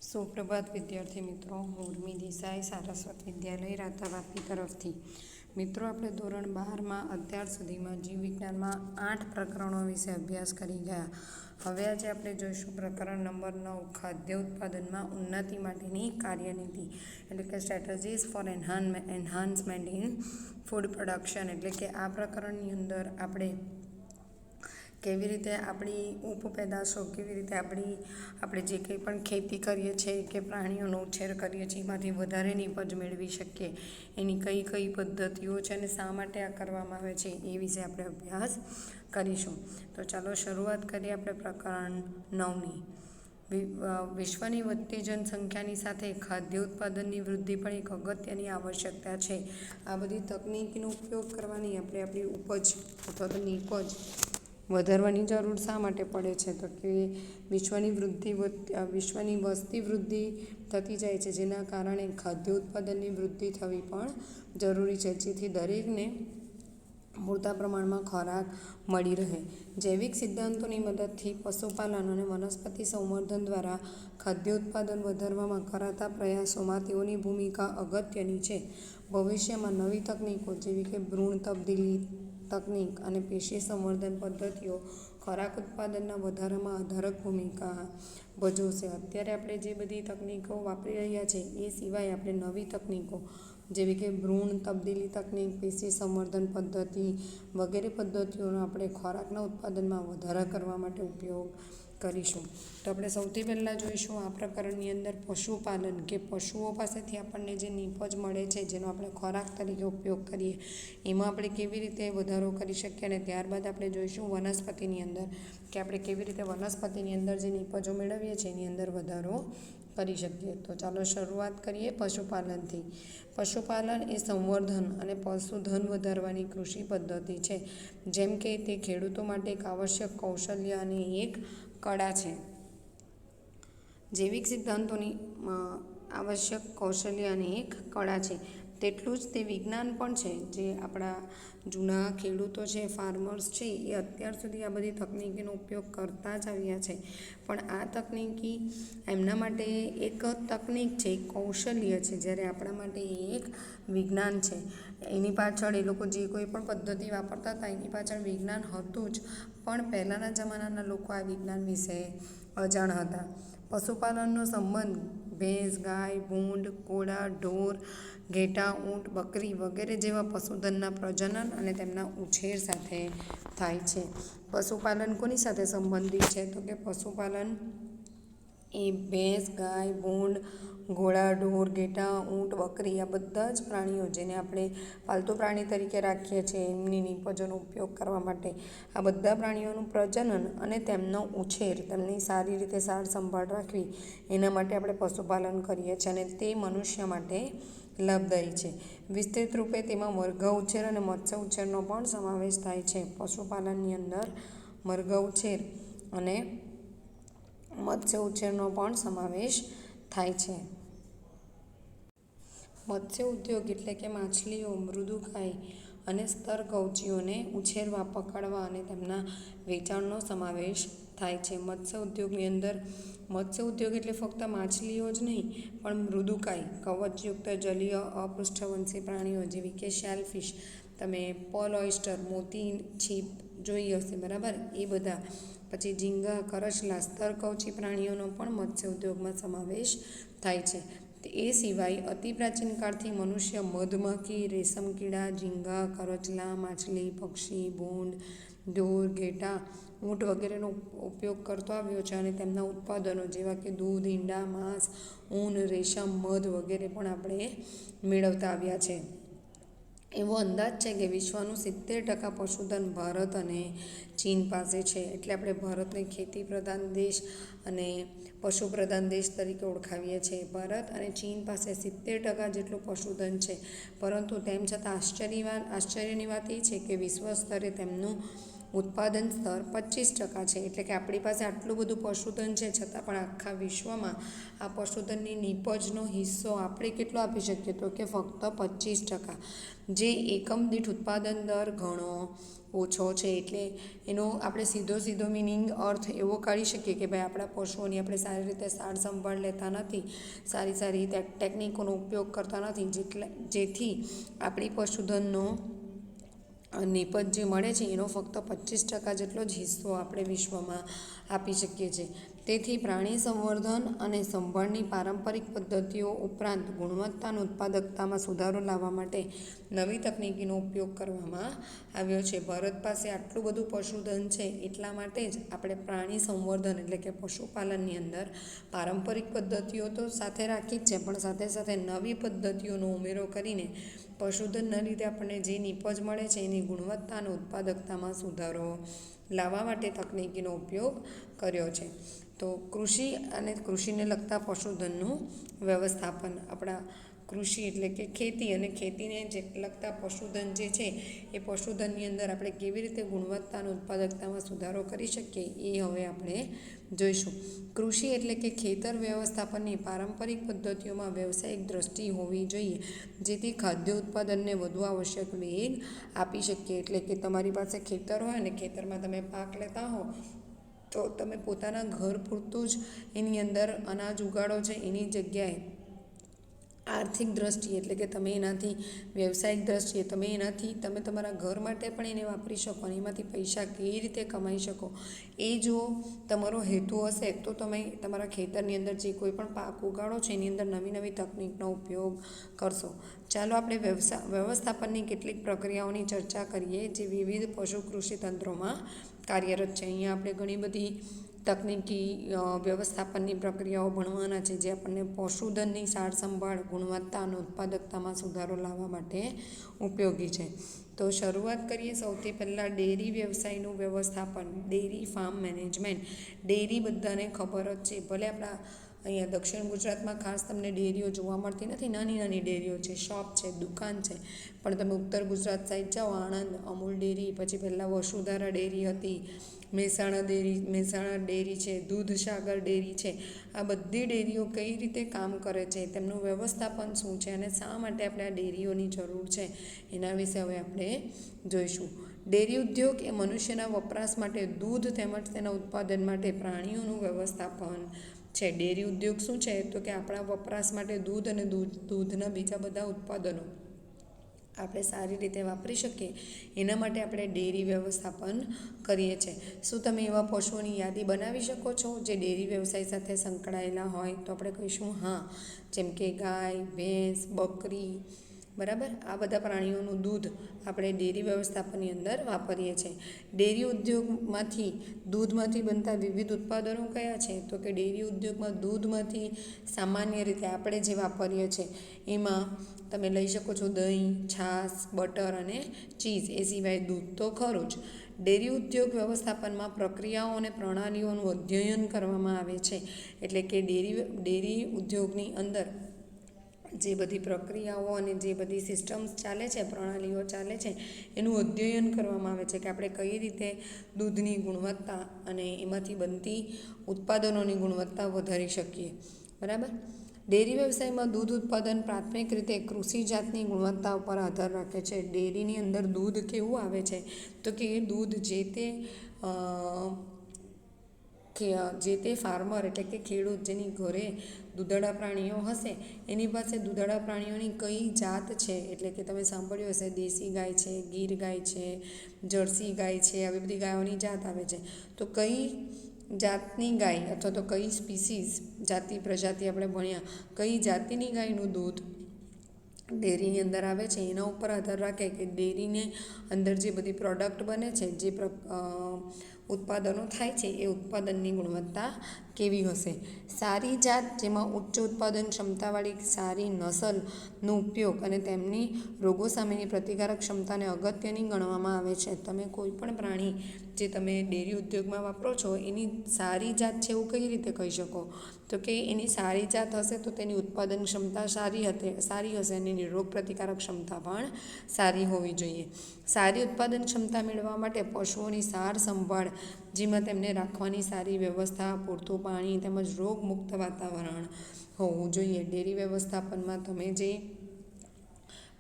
સુપ્રભાત વિદ્યાર્થી મિત્રો, હું ઉર્મી દેસાઈ સારસ્વત વિદ્યાલય રાતાવાપી તરફથી. મિત્રો, આપણે ધોરણ 12માં અત્યાર સુધીમાં જીવ વિજ્ઞાનમાં 8 પ્રકરણો વિશે અભ્યાસ કરી ગયા. હવે આજે આપણે જોઈશું પ્રકરણ નંબર 9, ખાદ્ય ઉત્પાદનમાં ઉન્નતિ માટેની કાર્યનીતિ, એટલે કે strategies for enhancement in food production. એટલે કે આ પ્રકરણની અંદર આપણે કેવી રીતે આપણી ઉપપેદાશો, કેવી રીતે આપણે જે કંઈ પણ ખેતી કરીએ છીએ કે પ્રાણીઓનો ઉછેર કરીએ છીએ એમાંથી વધારે નીપજ મેળવી શકીએ, એની કઈ કઈ પદ્ધતિઓ છે અને શા માટે આ કરવામાં આવે છે એ વિશે આપણે અભ્યાસ કરીશું. તો ચાલો શરૂઆત કરીએ આપણે પ્રકરણ 9ની. વિશ્વની વધતી જનસંખ્યાની સાથે ખાદ્ય ઉત્પાદનની વૃદ્ધિ પણ એક અગત્યની આવશ્યકતા છે. આ બધી તકનીકનો ઉપયોગ કરવાની આપણે આપણી ઉપજ અથવા તો નીપજ વધારવાની જરૂર શા માટે પડે છે? તો કે વિશ્વની વસ્તી વૃદ્ધિ થતી જાય છે, જેના કારણે ખાદ્ય ઉત્પાદનની વૃદ્ધિ થવી પણ જરૂરી છે, જેથી દરેકને પૂરતા પ્રમાણમાં ખોરાક મળી રહે. જૈવિક સિદ્ધાંતોની મદદથી પશુપાલન અને વનસ્પતિ સંવર્ધન દ્વારા ખાદ્ય ઉત્પાદન વધારવામાં કરાતા પ્રયાસોમાં તેઓની ભૂમિકા અગત્યની છે. ભવિષ્યમાં નવી તકનીકો જેવી કે ભ્રૂણ તબદીલી તકનીક અને પેશી સંવર્ધન પદ્ધતિઓ ખોરાક ઉત્પાદનના વધારામાં આધારક ભૂમિકા ભજવશે. અત્યારે આપણે જે બધી તકનીકો વાપરી રહ્યા છે એ સિવાય આપણે નવી તકનીકો જેવી કે ભ્રૂણ તબદીલી તકનીક, પેશી સંવર્ધન પદ્ધતિ વગેરે પદ્ધતિઓનો આપણે ખોરાકના ઉત્પાદનમાં વધારા કરવા માટે ઉપયોગ કરીશું. તો આપણે સૌથી પહેલાં જોઈશું આ પ્રકરણની અંદર પશુપાલન, કે પશુઓ પાસેથી આપણને જે નીપજ મળે છે, જેનો આપણે ખોરાક તરીકે ઉપયોગ કરીએ, એમાં આપણે કેવી રીતે વધારો કરી શકીએ. અને ત્યારબાદ આપણે જોઈશું વનસ્પતિની અંદર, કે આપણે કેવી રીતે વનસ્પતિની અંદર જે નીપજો મેળવીએ છીએ એની અંદર વધારો કરી શકીએ. તો ચાલો શરૂઆત કરીએ પશુપાલનથી. પશુપાલન એ સંવર્ધન અને પશુધન વધારવાની કૃષિ પદ્ધતિ છે. જેમ કે તે ખેડૂતો માટે એક આવશ્યક કૌશલ્ય અને એક કળા છે. જૈવિક સિદ્ધાંતોની આવશ્યક કૌશલ્ય અને એક કળા છે, તેટલું જ તે વિજ્ઞાન પણ છે. જે આપણા જૂના ખેડૂતો છે, ફાર્મર્સ છે, એ અત્યાર સુધી આ બધી તકનીકીનો ઉપયોગ કરતા જ આવ્યા છે. પણ આ તકનીકી એમના માટે એક તકનીક છે, એક કૌશલ્ય છે, જ્યારે આપણા માટે એ એક વિજ્ઞાન છે. એની પાછળ એ લોકો જે કોઈ પણ પદ્ધતિ વાપરતા હતા એની પાછળ વિજ્ઞાન હતું જ, પણ પહેલાંના જમાનાના લોકો આ વિજ્ઞાન વિશે અજાણ હતા. પશુપાલનનો સંબંધ ભેંસ, ગાય, ભૂંડ, ઘોડા, ઢોર, ઘેટાં, ઊંટ, બકરી વગેરે જેવા પશુધનના પ્રજનન અને તેમના ઉછેર સાથે થાય છે. પશુપાલન કોની સાથે સંબંધિત છે? તો કે પશુપાલન એ ભેંસ, ગાય, ભૂંડ, ઘોડા, ઢોર, ઘેટાં, ઊંટ, બકરી, આ બધા જ પ્રાણીઓ જેને આપણે પાલતુ પ્રાણી તરીકે રાખીએ છીએ એમની નીપજોનો ઉપયોગ કરવા માટે, આ બધા પ્રાણીઓનું પ્રજનન અને તેમનો ઉછેર, તેમની સારી રીતે સાર સંભાળ રાખવી, એના માટે આપણે પશુપાલન કરીએ છીએ અને તે મનુષ્ય માટે લાભદાયી છે. વિસ્તૃત રૂપે તેમાં મરઘા ઉછેર અને મત્સ્ય ઉછેરનો પણ સમાવેશ થાય છે. પશુપાલનની અંદર મરઘા ઉછેર અને મત્સ્ય ઉછેરનો પણ સમાવેશ થાય છે. મત્સ્ય ઉદ્યોગ એટલે કે માછલીઓ, મૃદુકાય અને સ્તરકવચીઓને ઉછેરવા, પકડવા અને તેમના વેચાણનો સમાવેશ થાય છે. મત્સ્ય ઉદ્યોગની અંદર મત્સ્ય ઉદ્યોગ એટલે ફક્ત માછલીઓ જ નહીં, પણ મૃદુકાય, કવચયુક્ત જલીય અપૃષ્ઠવંશી પ્રાણીઓ જેવી કે શેલફિશ, તમે પર્લ ઓયસ્ટર, મોતી છીપ જોઈ હશે, બરાબર, એ બધા, પછી ઝીંગા, કરચલા, સ્તરકવચી પ્રાણીઓનો પણ મત્સ્ય ઉદ્યોગમાં સમાવેશ થાય છે. એ સિવાય અતિ પ્રાચીન કાળથી મનુષ્ય મધમાખી, રેશમકીડા, ઝીંગા, કરચલા, માછલી, પક્ષી, ભૂંડ, ઢોર, ઘેટાં, ઊંટ વગેરેનો ઉપયોગ કરતો આવ્યો છે અને તેમના ઉત્પાદનો જેવા કે દૂધ, ઈંડા, માંસ, ઊન, રેશમ, મધ વગેરે પણ આપણે મેળવતા આવ્યા છે. એવો અંદાજ છે કે વિશ્વનું 70% પશુધન ભારત અને ચીન પાસે છે. એટલે આપણે ભારતને ખેતી પ્રધાન દેશ અને પશુપ્રધાન દેશ તરીકે ઓળખાવીએ છીએ. ભારત અને ચીન પાસે 70% જેટલું પશુધન છે, પરંતુ તેમ છતાં આશ્ચર્યની વાત એ છે કે વિશ્વ સ્તરે તેમનું ઉત્પાદન સ્તર 25% છે. એટલે કે આપણી પાસે આટલું બધું પશુધન છે છતાં પણ આખા વિશ્વમાં આ પશુધનની નીપજનો હિસ્સો આપણે કેટલો આપી શકીએ તો કે ફક્ત 25%, જે એકમ દીઠ ઉત્પાદન દર ઘણો ઓછો છે. એટલે એનો આપણે સીધો મિનિંગ અર્થ એવો કાઢી શકીએ કે ભાઈ આપણા પશુઓની આપણે સારી રીતે સાર સંભાળ લેતા નથી, સારી ટેકનિકોનો ઉપયોગ કરતા નથી, જેથી આપણી પશુધનનો નીપજ જે મળે છે એનો ફક્ત 25% જેટલો જ હિસ્સો આપણે વિશ્વમાં આપી શકીએ છીએ. તેથી પ્રાણી સંવર્ધન અને સંભાળની પારંપરિક પદ્ધતિઓ ઉપરાંત ગુણવત્તા અને ઉત્પાદકતામાં સુધારો લાવવા માટે નવી તકનિકીનો ઉપયોગ કરવામાં આવ્યો છે. ભારત પાસે આટલું બધું પશુધન છે એટલા માટે જ આપણે પ્રાણી સંવર્ધન એટલે કે પશુપાલનની અંદર પારંપરિક પદ્ધતિઓ તો સાથે રાખી જ છે, પણ સાથે નવી પદ્ધતિઓનો ઉમેરો કરીને પશુધનના લીધે આપણને જે નીપજ મળે છે એની ગુણવત્તા અને ઉત્પાદકતામાં સુધારો લાવવા માટે તકનિકીનો ઉપયોગ કર્યો છે. તો કૃષિ અને કૃષિને લગતા પશુધનનું વ્યવસ્થાપન, આપણા કૃષિ એટલે કે ખેતી અને ખેતીને જે લગતા પશુધન જે છે એ પશુધનની અંદર આપણે કેવી રીતે ગુણવત્તા અને ઉત્પાદકતામાં સુધારો કરી શકીએ એ હવે આપણે જોઈશું. કૃષિ એટલે કે ખેતર વ્યવસ્થાપનની પારંપરિક પદ્ધતિઓમાં વ્યવસાયિક દ્રષ્ટિ હોવી જોઈએ, જેથી ખાદ્ય ઉત્પાદનને વધુ આવશ્યક વેગ આપી શકીએ. એટલે કે તમારી પાસે ખેતર હોય અને ખેતરમાં તમે પાક લેતા હો તો તમે પોતાના ઘર પૂરતું જ એની અંદર અનાજ ઉગાડો છે, એની જગ્યાએ આર્થિક દ્રષ્ટિએ એટલે કે તમે એનાથી વ્યવસાયિક દ્રષ્ટિએ તમે તમારા ઘર માટે પણ એને વાપરી શકો અને એમાંથી પૈસા કેવી રીતે કમાઈ શકો એ જો તમારો હેતુ હશે તો તમે તમારા ખેતરની અંદર જે કોઈ પણ પાક ઉગાડો છો એની અંદર નવી તકનિકનો ઉપયોગ કરશો. ચાલો આપણે વ્યવસ્થાપનની કેટલીક પ્રક્રિયાઓની ચર્ચા કરીએ જે વિવિધ પશુ કૃષિ તંત્રોમાં કાર્યરત છે. અહીંયા આપણે ઘણી બધી તકનિકી વ્યવસ્થાપનની પ્રક્રિયાઓ ભણવાના છે જે આપણને પશુધનની સાર સંભાળ, ગુણવત્તા અને ઉત્પાદકતામાં સુધારો લાવવા માટે ઉપયોગી છે. તો શરૂઆત કરીએ સૌથી પહેલાં ડેરી વ્યવસાયનું વ્યવસ્થાપન, ડેરી ફાર્મ મેનેજમેન્ટ. ડેરી બધાને ખબર જ છે, ભલે આપણા અહીંયા દક્ષિણ ગુજરાતમાં ખાસ તમને ડેરીઓ જોવા મળતી નથી, નાની ડેરીઓ છે, શોપ છે, દુકાન છે, પણ તમે ઉત્તર ગુજરાત સાઈડ જાઓ, આણંદ અમૂલ ડેરી, પછી પહેલાં વસુધારા ડેરી હતી, મહેસાણા ડેરી છે, દૂધસાગર ડેરી છે, આ બધી ડેરીઓ કઈ રીતે કામ કરે છે, તેમનું વ્યવસ્થાપન શું છે અને શા માટે આપણે આ ડેરીઓની જરૂર છે એના વિશે હવે આપણે જોઈશું. ડેરી ઉદ્યોગ એ મનુષ્યના વપરાશ માટે દૂધ તેમજ તેના ઉત્પાદન માટે પ્રાણીઓનું વ્યવસ્થાપન છે. ડેરી ઉદ્યોગ શું છે તો કે આપણા વપરાશ માટે દૂધ અને દૂધના બીજા બધા ઉત્પાદનો આપણે સારી રીતે વાપરી શકીએ એના માટે આપણે ડેરી વ્યવસ્થાપન કરીએ છીએ. શું તમે એવા પશુઓની યાદી બનાવી શકો છો જે ડેરી વ્યવસાય સાથે સંકળાયેલા હોય? તો આપણે કહીશું હા, જેમ કે ગાય, ભેંસ, બકરી, બરાબર, આ બધા પ્રાણીઓનું દૂધ આપણે ડેરી વ્યવસ્થાપનની અંદર વાપરીએ છીએ. ડેરી ઉદ્યોગમાંથી દૂધમાંથી બનતા વિવિધ ઉત્પાદનો કયા છે તો કે ડેરી ઉદ્યોગમાં દૂધમાંથી સામાન્ય રીતે આપણે જે વાપરીએ છીએ એમાં તમે લઈ શકો છો દહીં, છાશ, બટર અને ચીઝ, એ સિવાય દૂધ તો ખરું જ. ડેરી ઉદ્યોગ વ્યવસ્થાપનમાં પ્રક્રિયાઓ અને પ્રણાલીઓનું અધ્યયન કરવામાં આવે છે. એટલે કે ડેરી ઉદ્યોગની અંદર જે બધી પ્રક્રિયાઓ અને જે બધી સિસ્ટમ્સ ચાલે છે, પ્રણાલીઓ ચાલે છે, એનું અધ્યયન કરવામાં આવે છે કે આપણે કઈ રીતે દૂધની ગુણવત્તા અને એમાંથી બનતી ઉત્પાદનોની ગુણવત્તા વધારી શકીએ. બરાબર. ડેરી વ્યવસાયમાં દૂધ ઉત્પાદન પ્રાથમિક રીતે કૃષિ જાતની ગુણવત્તા ઉપર આધાર રાખે છે. ડેરીની અંદર દૂધ કેવું આવે છે તો કે એ દૂધ જે તે ફાર્મર એટલે કે ખેડૂત જેની ઘરે દૂધાળા પ્રાણીઓ હશે એની પાસે દૂધાળા પ્રાણીઓની કઈ જાત છે, એટલે કે તમે સાંભળ્યું હશે દેશી ગાય છે, ગીર ગાય છે, જર્સી ગાય છે, આવી બધી ગાયોની જાત આવે છે. તો કઈ જાતની ગાય અથવા તો કઈ સ્પીસીસ, પ્રજાતિ આપણે ભણ્યા, કઈ જાતિની ગાયનું દૂધ ડેરીની અંદર આવે છે એના ઉપર આધાર રાખે કે ડેરીને અંદર જે બધી પ્રોડક્ટ બને છે, જે ઉત્પાદનો થાય છે એ ઉત્પાદનની ગુણવત્તા કેવી હશે. સારી જાત જેમાં ઉચ્ચ ઉત્પાદન ક્ષમતાવાળી સારી નસલનો ઉપયોગ અને તેમની રોગો સામેની પ્રતિકારક ક્ષમતાને અગત્યની ગણવામાં આવે છે. તમે કોઈ પણ પ્રાણી જે તમે ડેરી ઉદ્યોગમાં વાપરો છો એની સારી જાત છે એવું કઈ રીતે કહી શકો? તો કે એની સારી જાત હશે તો તેની ઉત્પાદન ક્ષમતા સારી હશે અને એની રોગ પ્રતિકારક ક્ષમતા પણ સારી હોવી જોઈએ. સારી ઉત્પાદન ક્ષમતા મેળવવા માટે પશુઓની સાર સંભાળ, જેમાં તેમને રાખવાની સારી વ્યવસ્થા, પૂરતું પાણી તેમજ રોગમુક્ત વાતાવરણ હોવું જોઈએ. ડેરી વ્યવસ્થાપનમાં તમે જે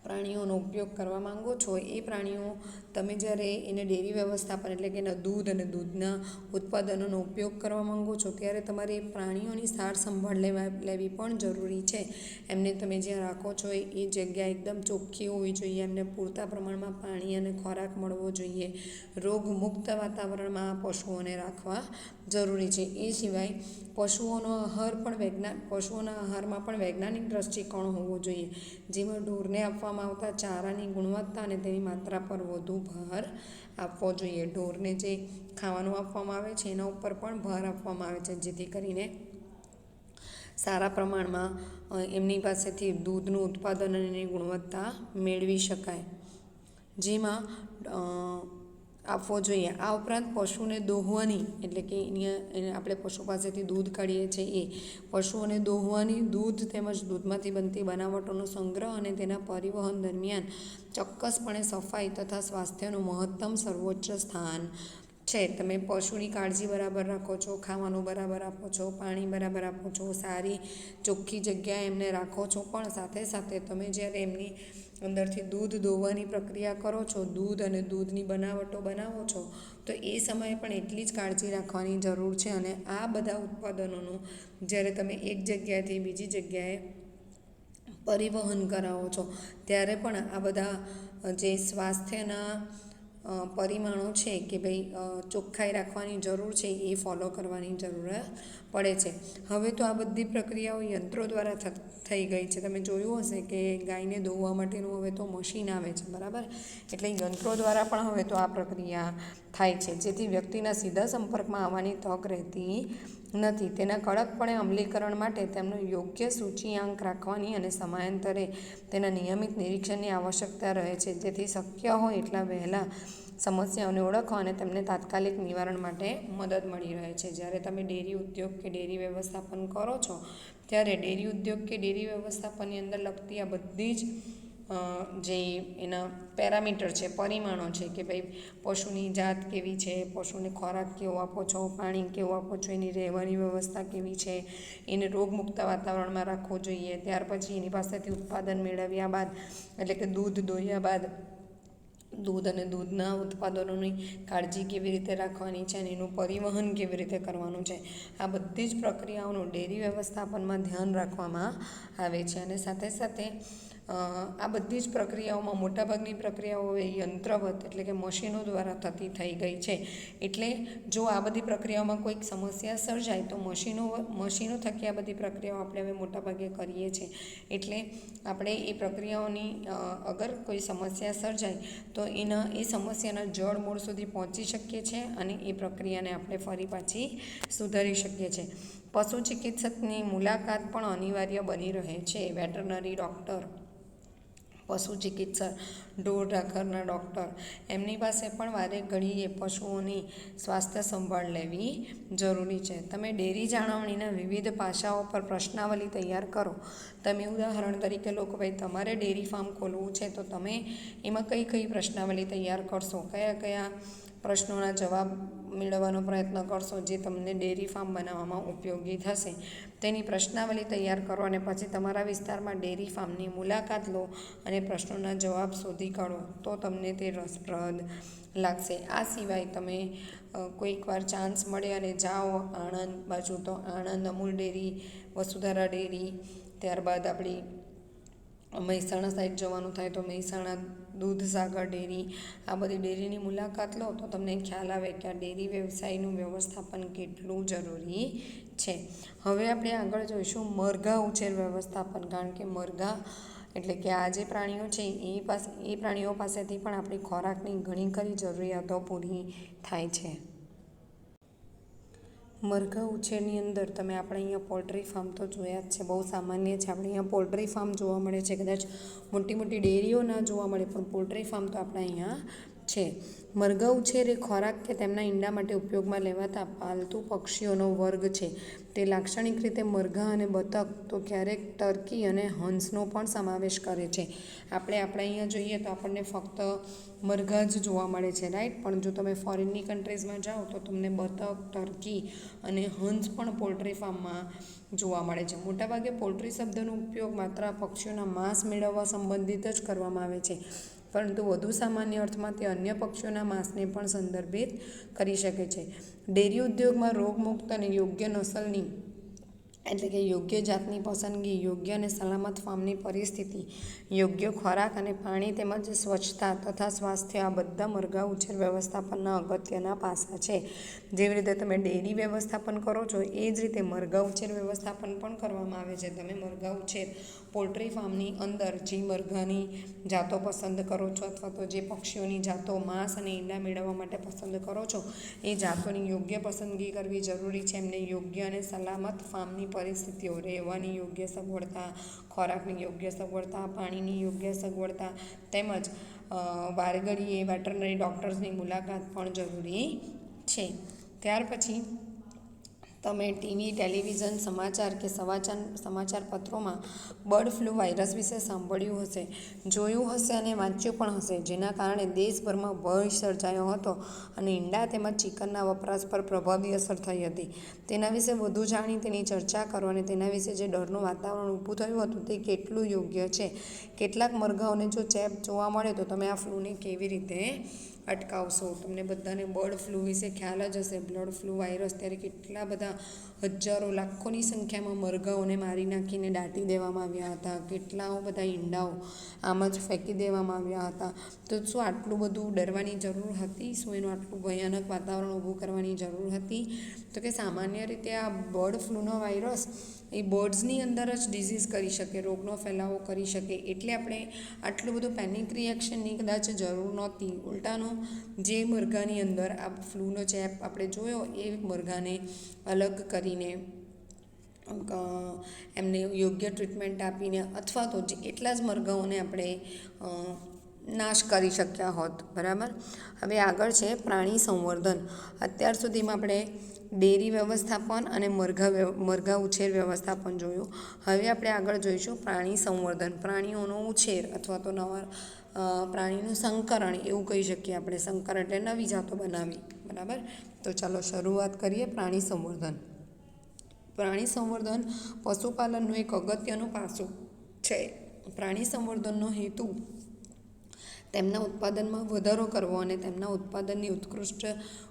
પ્રાણીઓનો ઉપયોગ કરવા માંગો છો એ પ્રાણીઓ તમે જ્યારે એને ડેરી વ્યવસ્થાપન એટલે કે એના દૂધ અને દૂધના ઉત્પાદનોનો ઉપયોગ કરવા માંગો છો ત્યારે તમારે એ પ્રાણીઓની સાર સંભાળ લેવી પણ જરૂરી છે. એમને તમે જ્યાં રાખો છો એ જગ્યા એકદમ ચોખ્ખી હોવી જોઈએ. એમને પૂરતા પ્રમાણમાં પાણી અને ખોરાક મળવો જોઈએ. રોગમુક્ત વાતાવરણમાં પશુઓને રાખવા જરૂરી છે. એ સિવાય પશુઓના આહારમાં પણ વૈજ્ઞાનિક દૃષ્ટિકોણ હોવો જોઈએ, જેમાં ઢોરને આપવામાં આવતા ચારાની ગુણવત્તા અને તેની માત્રા પર વધુ ભાર આપવો જોઈએ. ઢોરને જે ખાવાનું આપવામાં આવે છે એના ઉપર પણ ભાર આપવામાં આવે છે, જેથી કરીને સારા પ્રમાણમાં એમની પાસેથી દૂધનું ઉત્પાદન અને એની ગુણવત્તા મેળવી શકાય, જેમાં આપવો જોઈએ. આ ઉપરાંત પશુને દોહવાની એટલે કે આપણે પશુ પાસેથી દૂધ કાઢીએ છીએ એ પશુઓને દોહવાની, દૂધ તેમજ દૂધમાંથી બનતી બનાવટોનો સંગ્રહ અને તેના પરિવહન દરમિયાન ચોક્કસપણે સફાઈ તથા સ્વાસ્થ્યનું મહત્તમ સર્વોચ્ચ સ્થાન છે. તમે પશુની કાળજી બરાબર રાખો છો, ખાવાનું બરાબર આપો છો, પાણી બરાબર આપો છો, સારી ચોખ્ખી જગ્યાએ એમને રાખો છો, પણ સાથે સાથે તમે જ્યારે એમની અંદરથી દૂધ દોહવાની પ્રક્રિયા કરો છો, દૂધ અને દૂધની બનાવટો બનાવો છો, તો એ સમયે પણ એટલી જ કાળજી રાખવાની જરૂર છે. અને આ બધા ઉત્પાદનોનું જ્યારે તમે એક જગ્યાએથી બીજી જગ્યાએ પરિવહન કરાવો છો ત્યારે પણ આ બધા જે સ્વાસ્થ્યના પરિમાણો છે કે ભાઈ ચોખ્ખાઈ રાખવાની જરૂર છે એ ફોલો કરવાની જરૂર પડે છે. હવે તો આ બધી પ્રક્રિયાઓ યંત્રો દ્વારા થઈ ગઈ છે. તમે જોયું હશે કે ગાયને દોવા માટેનું હવે તો મશીન આવે છે, બરાબર? એટલે યંત્રો દ્વારા પણ હવે તો આ પ્રક્રિયા થાય છે, જેથી વ્યક્તિના સીધા સંપર્કમાં આવવાની તક રહેતી નથી. તેના કડકપણે અમલીકરણ માટે તેમનો યોગ્ય સૂચિયાંક રાખવાની અને સમયાંતરે તેના નિયમિત નિરીક્ષણની આવશ્યકતા રહે છે, જેથી શક્ય હોય એટલા વહેલા સમસ્યાઓને ઓળખવા અને તેમને તાત્કાલિક નિવારણ માટે મદદ મળી રહે છે. જ્યારે તમે ડેરી ઉદ્યોગ કે ડેરી વ્યવસ્થાપન કરો છો ત્યારે ડેરી ઉદ્યોગ કે ડેરી વ્યવસ્થાપનની અંદર લગતી આ બધી જ જે એના પેરામીટર છે, પરિમાણો છે કે ભાઈ પશુની જાત કેવી છે, પશુને ખોરાક કેવો આપો છો, પાણી કેવું આપો છો, એની રહેવાની વ્યવસ્થા કેવી છે, એને રોગમુક્ત વાતાવરણમાં રાખવું જોઈએ. ત્યાર પછી એની પાસેથી ઉત્પાદન મેળવ્યા બાદ એટલે કે દૂધ દોહ્યા બાદ દૂધ અને દૂધના ઉત્પાદનોની કાળજી કેવી રીતે રાખવાની છે અને એનું પરિવહન કેવી રીતે કરવાનું છે, આ બધી જ પ્રક્રિયાઓનું ડેરી વ્યવસ્થાપનમાં ધ્યાન રાખવામાં આવે છે. અને સાથે સાથે આ બધી જ પ્રક્રિયાઓમાં મોટાભાગની પ્રક્રિયાઓ યંત્રવત એટલે કે મશીનો દ્વારા થતી થઈ ગઈ છે. એટલે જો આ બધી પ્રક્રિયાઓમાં કોઈક સમસ્યા સર્જાય તો મશીનો થકી આ બધી પ્રક્રિયાઓ આપણે હવે મોટાભાગે કરીએ છીએ. એટલે આપણે એ પ્રક્રિયાઓની અગર કોઈ સમસ્યા સર્જાય તો એ સમસ્યાના જડ મૂળ સુધી પહોંચી શકીએ છીએ અને એ પ્રક્રિયાને આપણે ફરી પાછી સુધારી શકીએ છીએ. પશુ ચિકિત્સકની મુલાકાત પણ અનિવાર્ય બની રહે છે. વેટરનરી ડૉક્ટર, પશુ ચિકિત્સક, ઢોર ઢાંખરના ડૉક્ટર, એમની પાસે પણ વારે ઘડીએ પશુઓની સ્વાસ્થ્ય સંભાળ લેવી જરૂરી છે. તમે ડેરી જાળવણીના વિવિધ પાસાઓ પર પ્રશ્નાવલી તૈયાર કરો. તમે ઉદાહરણ તરીકે લો કે ભાઈ તમારે ડેરી ફાર્મ ખોલવું છે તો તમે એમાં કઈ કઈ પ્રશ્નાવલી તૈયાર કરશો, કયા કયા પ્રશ્નોના જવાબ મેળવવાનો પ્રયત્ન કરશો જે તમને ડેરી ફાર્મ બનાવવામાં ઉપયોગી થશે, તેની પ્રશ્નાવલી તૈયાર કરો અને પછી તમારા વિસ્તારમાં ડેરી ફાર્મની મુલાકાત લો અને પ્રશ્નોના જવાબ શોધી કાઢો તો તમને તે રસપ્રદ લાગશે. આ સિવાય તમે કોઈક વાર ચાન્સ મળે અને જાઓ આણંદ બાજુ તો આણંદ અમૂલ ડેરી, વસુધારા ડેરી, ત્યારબાદ આપણી મહેસાણા સાઈડ જવાનું થાય તો મહેસાણા દૂધસાગર ડેરી, આ બધી ડેરીની મુલાકાત લો તો તમને ખ્યાલ આવે કે આ ડેરી વ્યવસાયનું વ્યવસ્થાપન કેટલું જરૂરી છે. હવે આપણે આગળ જોઈશું મરઘા ઉછેર વ્યવસ્થાપન, કારણ કે મરઘા એટલે કે આ જે પ્રાણીઓ છે એ પ્રાણીઓ પાસેથી પણ આપણી ખોરાકની ઘણી ખરી જરૂરિયાતો પૂરી થાય છે. મરઘા ઉછેરની અંદર તમે આપણે અહીંયા પોલ્ટ્રી ફાર્મ તો જોયા જ છે, બહુ સામાન્ય છે. આપણે અહીંયા પોલ્ટ્રી ફાર્મ જોવા મળે છે. કદાચ મોટી મોટી ડેરીઓ ના જોવા મળે, પણ પોલ્ટ્રી ફાર્મ તો આપણે અહીંયા છે. મરઘા ઉછેર એ ખોરાક કે તેમના ઈંડા માટે ઉપયોગમાં લેવાતા પાલતુ પક્ષીઓનો વર્ગ છે. તે લાક્ષણિક રીતે મરઘા અને બતક, તો ક્યારેક ટર્કી અને હંસનો પણ સમાવેશ કરે છે. આપણે અહીંયા જોઈએ તો આપણને ફક્ત મરઘા જ જોવા મળે છે, રાઈટ. પણ જો તમે ફોરેનની કન્ટ્રીઝમાં જાઓ તો તમને બતક, ટર્કી અને હંસ પણ પોલ્ટ્રી ફાર્મમાં જોવા મળે છે. મોટાભાગે પોલ્ટ્રી શબ્દનો ઉપયોગ માત્ર પક્ષીઓના માંસ મેળવવા સંબંધિત જ કરવામાં આવે છે, પરંતુ વધુ સામાન્ય અર્થમાં તે અન્ય પક્ષીઓના માંસને પણ સંદર્ભિત કરી શકે છે. ડેરી ઉદ્યોગમાં રોગમુક્ત અને યોગ્ય નસલની એટલે કે યોગ્ય જાતની પસંદગી, યોગ્ય અને સલામત ફાર્મની પરિસ્થિતિ, યોગ્ય ખોરાક અને પાણી તેમજ સ્વચ્છતા તથા સ્વાસ્થ્ય આ બધા મરઘા ઉછેર વ્યવસ્થાપનના અગત્યના પાસા છે. જેવી રીતે તમે ડેરી વ્યવસ્થાપન કરો છો એ જ રીતે મરઘા ઉછેર વ્યવસ્થાપન પણ કરવામાં આવે છે. તમે મરઘા ઉછેર પોલ્ટ્રી ફાર્મની અંદર જે મરઘાની જાતો પસંદ કરો છો અથવા તો જે પક્ષીઓની જાતો માંસ અને ઈંડા મેળવવા માટે પસંદ કરો છો એ જાતોની યોગ્ય પસંદગી કરવી જરૂરી છે. એમને યોગ્ય અને સલામત ફાર્મની પરિસ્થિતિઓ, રહેવાની યોગ્ય સગવડતા, ખોરાકની યોગ્ય સગવડતા, પાણીની યોગ્ય સગવડતા તેમજ વારઘડીએ વેટરનરી ડૉક્ટર્સની મુલાકાત પણ જરૂરી છે. ત્યાર પછી તમે ટીવી, ટેલિવિઝન, સમાચાર કે સમાચાર પત્રોમાં બર્ડ ફ્લૂ વાયરસ વિશે સાંભળ્યું હશે, જોયું હશે અને વાંચ્યું પણ હશે, જેના કારણે દેશભરમાં ભય સર્જાયો હતો અને ઈંડા તેમજ ચિકનના વપરાશ પર પ્રભાવી અસર થઈ હતી. તેના વિશે વધુ જાણી તેની ચર્ચા કરો અને તેના વિશે જે ડરનું વાતાવરણ ઊભું થયું હતું તે કેટલું યોગ્ય છે. કેટલાક મરઘાઓને જો ચેપ જોવા મળે તો તમે આ ફ્લૂને કેવી રીતે અટકાવશો. તમને બધાને બર્ડ ફ્લૂ વિશે ખ્યાલ જ હશે. બર્ડ ફ્લૂ વાયરસ ત્યારે કેટલા બધા હજારો, લાખોની સંખ્યામાં મરઘાઓને મારી નાખીને દાટી દેવામાં આવ્યા હતા. કેટલા બધા ઈંડાઓ આમ જ ફેંકી દેવામાં આવ્યા હતા. તો શું આટલું બધું ડરવાની જરૂર હતી? શું એનું આટલું ભયાનક વાતાવરણ ઊભું કરવાની જરૂર હતી? તો કે સામાન્ય રીતે આ બર્ડ ફ્લૂનો વાયરસ એ બર્ડ્સની અંદર જ ડિઝીઝ કરી શકે, રોગનો ફેલાવો કરી શકે. એટલે આપણે આટલું બધું પેનિક રિએક્શનની કદાચ જરૂર નહોતી. ઉલટાનું જે મરઘાની અંદર આ ફ્લૂનો ચેપ આપણે જોયો એ મરઘાને અલગ કરીને એમને યોગ્ય ટ્રીટમેન્ટ આપીને અથવા તો એટલા જ મરઘાઓને આપણે નાશ કરી શક્યા હોત. બરાબર. હવે આગળ છે પ્રાણી સંવર્ધન. અત્યાર સુધીમાં આપણે ડેરી વ્યવસ્થાપન અને મરઘા ઉછેર વ્યવસ્થાપન જોયું. હવે આપણે આગળ જોઈશું પ્રાણી સંવર્ધન. પ્રાણીઓનો ઉછેર અથવા તો નવા પ્રાણીનું સંકરણ એવું કહી શકીએ આપણે. સંકરણ એટલે નવી જાતો બનાવી. બરાબર. તો ચાલો શરૂઆત કરીએ પ્રાણી સંવર્ધન. પ્રાણી સંવર્ધન પશુપાલનનું એક અગત્યનું પાસું છે. પ્રાણી સંવર્ધનનો હેતુ તેમના ઉત્પાદનમાં વધારો કરવો અને તેમના ઉત્પાદનની ઉત્કૃષ્ટ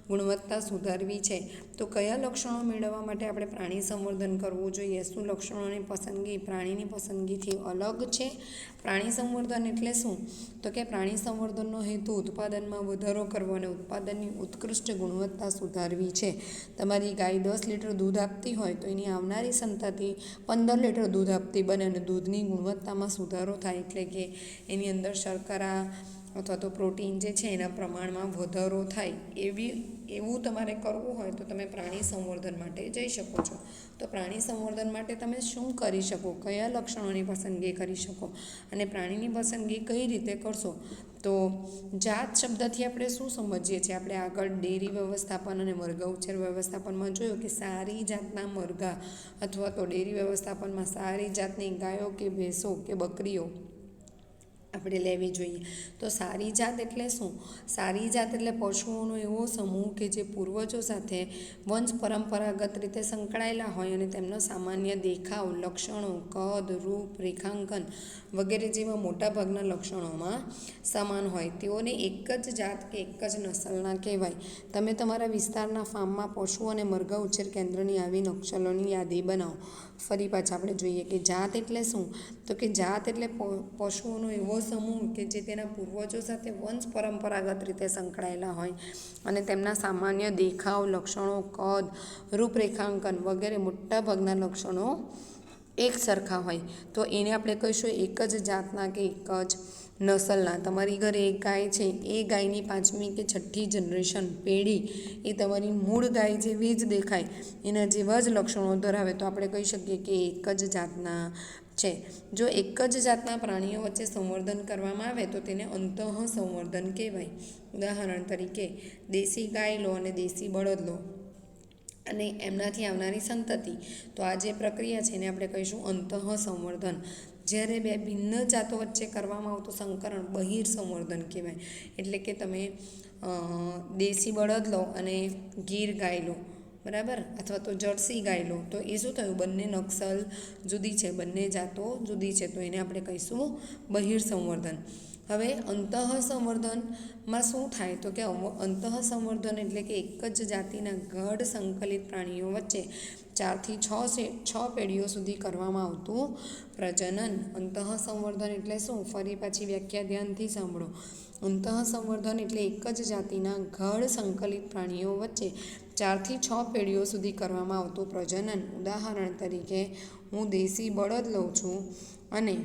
ગુણવત્તા સુધારવી છે. તો કયા લક્ષણો મેળવવા માટે આપણે પ્રાણી સંવર્ધન કરવું જોઈએ? શું લક્ષણોની પસંદગી પ્રાણીની પસંદગીથી અલગ છે? પ્રાણી સંવર્ધન એટલે શું? તો કે પ્રાણી સંવર્ધનનો હેતુ ઉત્પાદનમાં વધારો કરવો અને ઉત્પાદનની ઉત્કૃષ્ટ ગુણવત્તા સુધારવી છે. તમારી ગાય 10 લીટર દૂધ આપતી હોય તો એની આવનારી સંતતિ 15 લીટર દૂધ આપતી બને અને દૂધની ગુણવત્તામાં સુધારો થાય, એટલે કે એની અંદર શર્કરા અથવા તો પ્રોટીન જે છે એના પ્રમાણમાં વધારો થાય. એવું તમારે કરવું હોય તો તમે પ્રાણી સંવર્ધન માટે જઈ શકો છો. તો પ્રાણી સંવર્ધન માટે તમે શું કરી શકો? કયા લક્ષણોની પસંદગી કરી શકો અને પ્રાણીની પસંદગી કઈ રીતે કરશો? તો જાત શબ્દથી આપણે શું સમજીએ છીએ? આપણે આગળ ડેરી વ્યવસ્થાપન અને મરઘા ઉછેર વ્યવસ્થાપનમાં જોયું કે સારી જાતના મરઘા અથવા તો ડેરી વ્યવસ્થાપનમાં સારી જાતની ગાયો કે ભેંસો કે બકરીઓ આપણે લેવી જોઈએ. તો સારી જાત એટલે શું? સારી જાત એટલે પશુઓનો એવો સમૂહ કે જે પૂર્વજો સાથે વંશ પરંપરાગત રીતે સંકળાયેલા હોય અને તેમનો સામાન્ય દેખાવ, લક્ષણો, કદ, રૂપ, રેખાંકન વગેરે જેવા મોટાભાગના લક્ષણોમાં સમાન હોય. તેઓને એક જ જાત કે એક જ નસલના કહેવાય. તમે તમારા વિસ્તારના ફાર્મમાં પશુ અને મરઘા ઉછેર કેન્દ્રની આવી નકશલોની યાદી બનાવો. ફરી પાછા આપણે જોઈએ કે જાત એટલે શું? તો કે જાત એટલે પશુઓનો એવો સમૂહ કે જે તેના પૂર્વજો સાથે વંશ પરંપરાગત રીતે સંકળાયેલા હોય અને તેમના સામાન્ય દેખાવ, લક્ષણો, કદ, રૂપરેખાંકન વગેરે મોટાભાગના લક્ષણો એક સરખા હોય. તો એને આપણે કહીશું એક જ જાતના કે એક જ નસલના તમારી ઘરે એક ગાય છે, એ ગાયની 5મી કે 6ઠ્ઠી જનરેશન પેઢી એ તમારી મૂળ ગાય જેવી જ દેખાય, એના જેવા જ લક્ષણો ધરાવે તો આપણે કહી શકીએ કે એક જ જાતના છે. જો એક જ જાતના પ્રાણીઓ વચ્ચે સંવર્ધન કરવામાં આવે તો તેને અંતઃ સંવર્ધન કહેવાય. ઉદાહરણ તરીકે દેશી ગાય લો અને દેશી બળદ લો અને એમનાથી આવનારી સંતતિ, તો આ જે પ્રક્રિયા છે એને આપણે કહીશું અંતઃ સંવર્ધન. જ્યારે બે ભિન્ન જાતો વચ્ચે કરવામાં આવતું સંકરણ બહિર સંવર્ધન કહેવાય. એટલે કે તમે દેશી બળદ લો અને ગીર ગાય લો, બરાબર, અથવા તો જર્સી ગાય લો, તો એ શું થયું, બંને નસલ જુદી છે, બંને જાતો જુદી છે, તો એને આપણે કહીશું બહિર સંવર્ધન. હવે અંતઃ સંવર્ધનમાં શું થાય તો કે અંતઃ સંવર્ધન એટલે કે એક જ જાતિના ગઢ સંકલિત પ્રાણીઓ વચ્ચે 4 થી 6 પેઢીઓ સુધી કરવામાં આવતું પ્રજનન. અંતઃ સંવર્ધન એટલે શું, ફરી પાછી વ્યાખ્યા ધ્યાનથી સાંભળો. અંતઃ સંવર્ધન એટલે એક જ જાતિના ગઢ સંકલિત પ્રાણીઓ વચ્ચે 4 થી 6 પેઢીઓ સુધી કરવામાં આવતું પ્રજનન. ઉદાહરણ તરીકે હું દેશી બળદ લઉં છું અને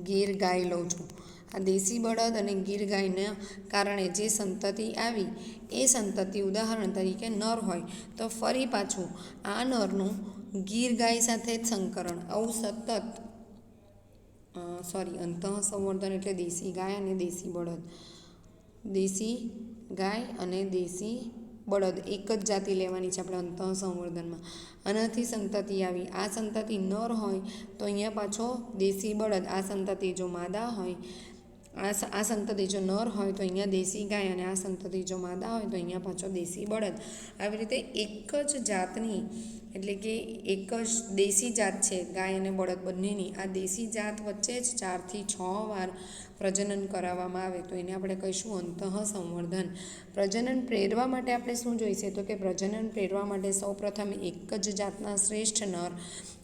ગીર ગાય લઉં છું. આ દેશી બળદ અને ગીર ગાયના કારણે જે સંતતિ આવી એ સંતતિ ઉદાહરણ તરીકે નર હોય તો ફરી પાછું આ નરનું ગીર ગાય સાથે જ સંકરણ, આવું સતત અંતઃ સંવર્ધન એટલે દેશી ગાય અને દેશી બળદ, દેશી ગાય અને દેશી બળદ એક જ જાતિ લેવાની છે આપણે અંતઃ સંવર્ધનમાં. આનાથી સંતતિ આવી, આ સંતતિ નર હોય તો અહીંયા પાછો દેશી બળદ, આ સંતતિ જો માદા હોય, આ સંતતિ જો નર હોય તો અહીંયા દેશી ગાય અને આ સંતતિ જો માદા હોય તો અહીંયા પાછો દેશી બળદ. આવી રીતે એક જ જાતની એટલે કે એક જ દેશી જાત છે ગાય અને બળદ બંનેની, આ દેશી જાત વચ્ચે જ 4 થી 6 વાર પ્રજનન કરાવવામાં આવે તો એને આપણે કહીશું અંતઃ સંવર્ધન. પ્રજનન પ્રેરવા માટે આપણે શું જોઈશે તો કે પ્રજનન પ્રેરવા માટે સૌપ્રથમ એક જ જાતના શ્રેષ્ઠ નર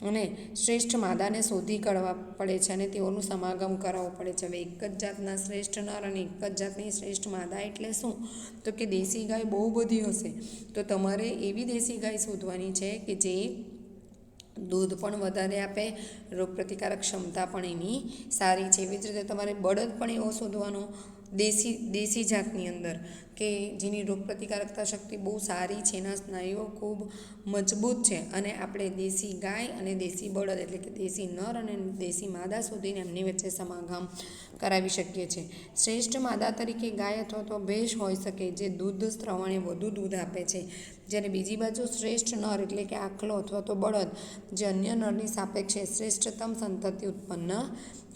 અને શ્રેષ્ઠ માદાને શોધી કાઢવા પડે છે અને તેઓનું સમાગમ કરાવવું પડે છે. હવે એક જ જાતના શ્રેષ્ઠ નર અને એક જ જાતની શ્રેષ્ઠ માદા એટલે શું તો કે દેશી ગાય બહુ બધી હશે તો તમારે એવી દેશી ગાય શોધવાની છે કે જે દૂધ પણ વધારે આપે, રોગપ્રતિકારક ક્ષમતા પણ એની સારી છે. એવી જ રીતે તમારે બળદ પણ એવો શોધવાનો દેશી જાતની અંદર કે જેની રોગપ્રતિકારકતા શક્તિ બહુ સારી છે, એના સ્નાયુઓ ખૂબ મજબૂત છે અને આપણે દેશી ગાય અને દેશી બળદ એટલે કે દેશી નર અને દેશી માદા શોધીને એમની વચ્ચે સમાગમ કરાવી શકીએ છીએ. શ્રેષ્ઠ માદા તરીકે ગાય અથવા તો ભેંસ હોઈ શકે જે દૂધ સ્ત્રવણે વધુ દૂધ આપે છે, જ્યારે બીજી બાજુ શ્રેષ્ઠ નર એટલે કે આખલો અથવા તો બળદ જે અન્ય નરની સાપેક્ષે શ્રેષ્ઠતમ સંતતિ ઉત્પન્ન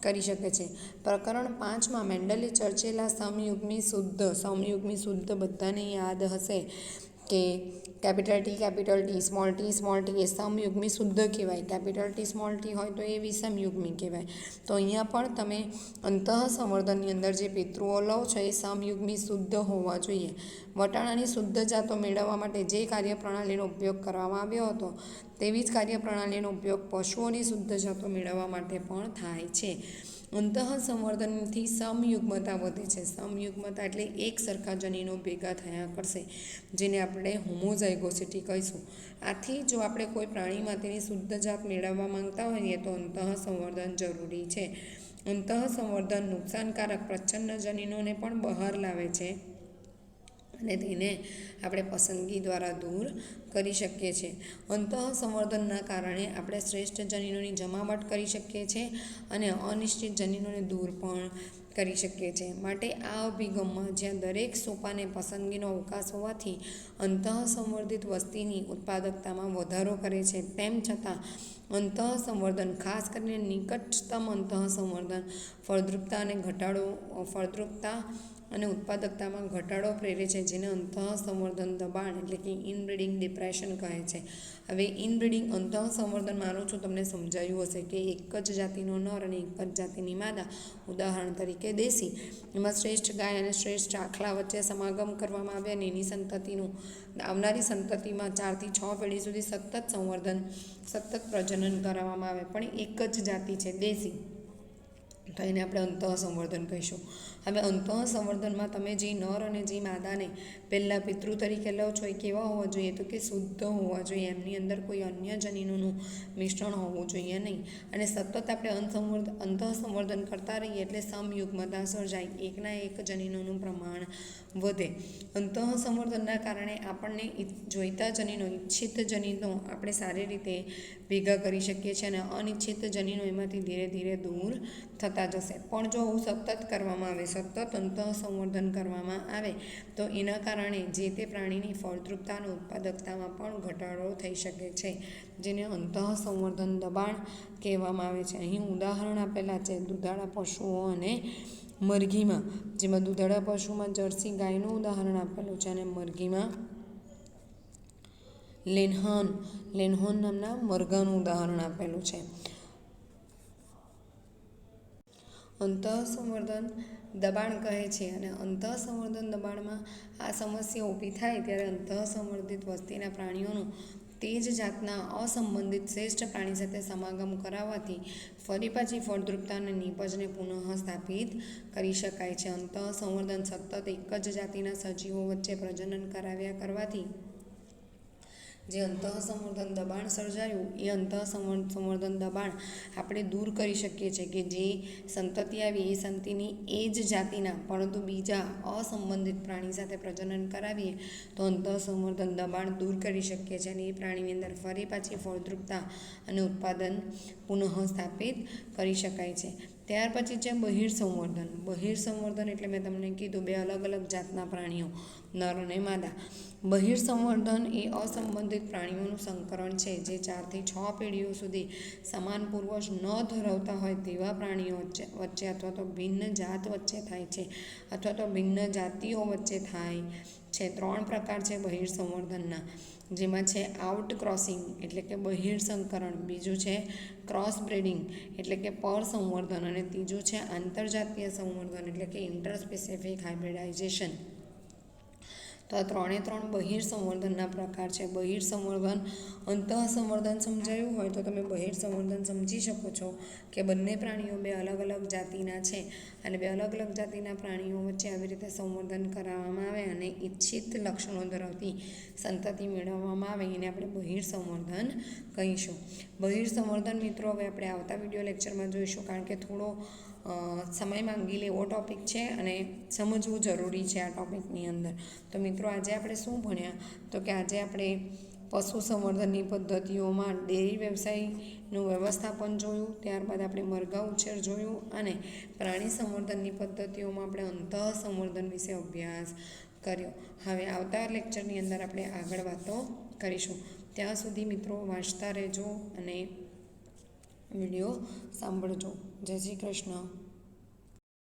કરી શકે છે. પ્રકરણ 5માં મેન્ડલે ચર્ચેલા સમયુગ્મી શુદ્ધ બધાને યાદ હશે કે કેપિટલ ટી સ્મોલ ટી એ સમયુગ્મી શુદ્ધ કહેવાય. કેપિટલ ટી સ્મોલ ટી હોય તો એ વિષમયુગ્મી કહેવાય. તો અહીંયા પણ તમે અંતઃ સંવર્ધનની અંદર જે પિતૃઓ લો છો એ સમયુગ્મી શુદ્ધ હોવા જોઈએ. વટાણાની શુદ્ધ જાતો મેળવવા માટે જે કાર્યપ્રણાલીનો ઉપયોગ કરવામાં આવ્યો હતો તેવી જ કાર્યપ્રણાલીનો ઉપયોગ પશુઓની શુદ્ધ જાતો મેળવવા માટે પણ થાય છે. અંતઃ સંવર્ધનથી સમયુગ્મતા વધે છે. સમયુગ્મતા એટલે એક સરખા જનીનો ભેગા થયા કરશે, જેને આપણે હોમોઝાયગોસિટી કહીશું. આથી જો આપણે કોઈ પ્રાણીમાં તેની શુદ્ધ જાત મેળવવા માંગતા હોઈએ તો અંતઃ સંવર્ધન જરૂરી છે. અંતઃ સંવર્ધન નુકસાનકારક પ્રચ્છન્ન જનીનોને પણ બહાર લાવે છે અને તેને આપણે પસંદગી દ્વારા દૂર કરી શકીએ છીએ. અંતઃ સંવર્ધનના કારણે આપણે શ્રેષ્ઠ જનીનોની જમાવટ કરી શકીએ છીએ અને અનિશ્ચિત જનીનોને દૂર પણ કરી શકીએ છીએ. માટે આ અભિગમમાં જ્યાં દરેક સોપાને પસંદગીનો અવકાશ હોવાથી અંતઃ સંવર્ધિત વસ્તીની ઉત્પાદકતામાં વધારો કરે છે, તેમ છતાં અંતઃ સંવર્ધન ખાસ કરીને નિકટતમ અંતઃ સંવર્ધન ફળદ્રુપતા અને ઉત્પાદકતામાં ઘટાડો પ્રેરે છે, જેને અંતઃ સંવર્ધન દબાણ એટલે કે ઇનબ્રીડિંગ ડિપ્રેશન કહે છે. હવે ઇનબ્રીડિંગ અંતઃ સંવર્ધન માનું છું તમને સમજાયું હશે કે એક જ જાતિનો નર અને એક જ જાતિની માદા, ઉદાહરણ તરીકે દેશી, એમાં શ્રેષ્ઠ ગાય અને શ્રેષ્ઠ આખલા વચ્ચે સમાગમ કરવામાં આવે અને એની સંતતિનું આવનારી સંતતિમાં 4 થી 6 પેઢી સુધી સતત પ્રજનન કરાવવામાં આવે, પણ એક જ જાતિ છે દેશી. તો એને આપણે અંતઃસંવર્ધન કહીશું. હવે અંતઃસંવર્ધનમાં તમે જે નર અને જે માદાને પહેલાં પિતૃ તરીકે લો છો એ કેવા હોવા જોઈએ? તો કે શુદ્ધ હોવા જોઈએ. એમની અંદર કોઈ અન્ય જનીનોનું મિશ્રણ હોવું જોઈએ નહીં. અને સતત આપણે અંતઃસંવર્ધન કરતા રહીએ એટલે સમયુગ્મતા સર્જાય, એકના એક જનીનોનું પ્રમાણ વધે. અંતઃસંવર્ધનના કારણે આપણને જોઈતા જનીનો, ઈચ્છિત જનીનો આપણે સારી રીતે ભેગા કરી શકીએ છીએ અને અનિચ્છિત જનીનો એમાંથી ધીરે ધીરે દૂર થતા જશે. પણ જો આવું સતત કરવામાં આવે, સતત અંતઃસંવર્ધન કરવામાં આવે તો એના કારણે જે તે પ્રાણીની ફળદ્રુપતા અને ઉત્પાદકતામાં પણ ઘટાડો થઈ શકે છે, જેને અંતઃસંવર્ધન દબાણ કહેવામાં આવે છે. અહીં ઉદાહરણ આપેલા છે દુધાળા પશુઓ અને મરઘીમાં. જેમાં દુધાળા પશુમાં જર્સી ગાયનું ઉદાહરણ આપેલું છે અને મરઘીમાં લેન્હોર્ન નામના મરઘાનું ઉદાહરણ આપેલું છે. અંતઃસંવર્ધન દબાણ કહે છે અને અંતઃસંવર્ધન દબાણમાં આ સમસ્યા ઊભી થાય ત્યારે અંતઃસંવર્ધિત વસ્તીના પ્રાણીઓનું તે જ જાતના અસંબંધિત શ્રેષ્ઠ પ્રાણી સાથે સમાગમ કરાવવાથી ફરી પાછી ફળદ્રુપતા અને નીપજને પુનઃ સ્થાપિત કરી શકાય છે. અંતઃસંવર્ધન સતત એક જ જાતિના સજીવો વચ્ચે પ્રજનન કરાવ્યા કરવાથી જે અંતઃસંવર્ધન દબાણ સર્જાયું એ અંતઃસંવર્ધન દબાણ આપણે દૂર કરી શકીએ છીએ કે જે સંતતિ આવી એ સંતતિની એ જ જાતિના પરંતુ બીજા અસંબંધિત પ્રાણી સાથે પ્રજનન કરાવીએ તો અંતઃસંવર્ધન દબાણ દૂર કરી શકીએ છીએ અને એ પ્રાણીની અંદર ફરી પાછી ફળદ્રુપતા અને ઉત્પાદન પુનઃ સ્થાપિત કરી શકાય છે. ત્યાર પછી છે બહિર્સંવર્ધન. બહિર્સંવર્ધન એટલે મેં તમને કીધું બે અલગ અલગ જાતના પ્રાણીઓ, નર અને માદા. બહિર્સંવર્ધન એ અસંબંધિત પ્રાણીઓનું સંકરણ છે જે 4 થી 6 પેઢીઓ સુધી સમાન પૂર્વજ ન ધરાવતા હોય તેવા પ્રાણીઓ વચ્ચે અથવા તો ભિન્ન જાત વચ્ચે થાય છે અથવા તો ભિન્ન જાતિઓ વચ્ચે થાય છે. 3 પ્રકાર છે બહિર્સંવર્ધનના, જેમાં છે આઉટ ક્રોસિંગ એટલે કે બહિર્સંકરણ, બીજું છે ક્રોસ બ્રીડિંગ એટલે કે પરસંવર્ધન અને ત્રીજું છે આંતરજાતીય સંવર્ધન એટલે કે ઇન્ટરસ્પેસિફિક હાઇબ્રિડાઇઝેશન. તો આ 3 બહિર્સંવર્ધનના પ્રકાર છે. બહિર્સંવર્ધન, અંતઃસંવર્ધન સમજાયું હોય તો તમે બહિર્સંવર્ધન સમજી શકો છો કે બંને પ્રાણીઓ બે અલગ અલગ જાતિના છે અને બે અલગ અલગ જાતિના પ્રાણીઓ વચ્ચે આવી રીતે સંવર્ધન કરાવવામાં આવે અને ઈચ્છિત લક્ષણો ધરાવતી સંતતિ મેળવવામાં આવે એને આપણે બહિર્સંવર્ધન કહીશું. બહિર્સંવર્ધન મિત્રો હવે આપણે આવતા વિડીયો લેક્ચરમાં જોઈશું, કારણ કે થોડો સમય માંગી લેવો ટૉપિક છે અને સમજવું જરૂરી છે આ ટૉપિકની અંદર. તો મિત્રો આજે આપણે શું ભણ્યા? તો કે આજે આપણે પશુ સંવર્ધનની પદ્ધતિઓમાં ડેરી વ્યવસાયનું વ્યવસ્થાપન જોયું, ત્યારબાદ આપણે મરઘા ઉછેર જોયું અને પ્રાણી સંવર્ધનની પદ્ધતિઓમાં આપણે અંતઃસંવર્ધન વિશે અભ્યાસ કર્યો. હવે આવતા લેક્ચરની અંદર આપણે આગળ વાતો કરીશું. ત્યાં સુધી મિત્રો વાંચતા રહેજો અને વિડીયો સાંભળજો. જય શ્રી કૃષ્ણ.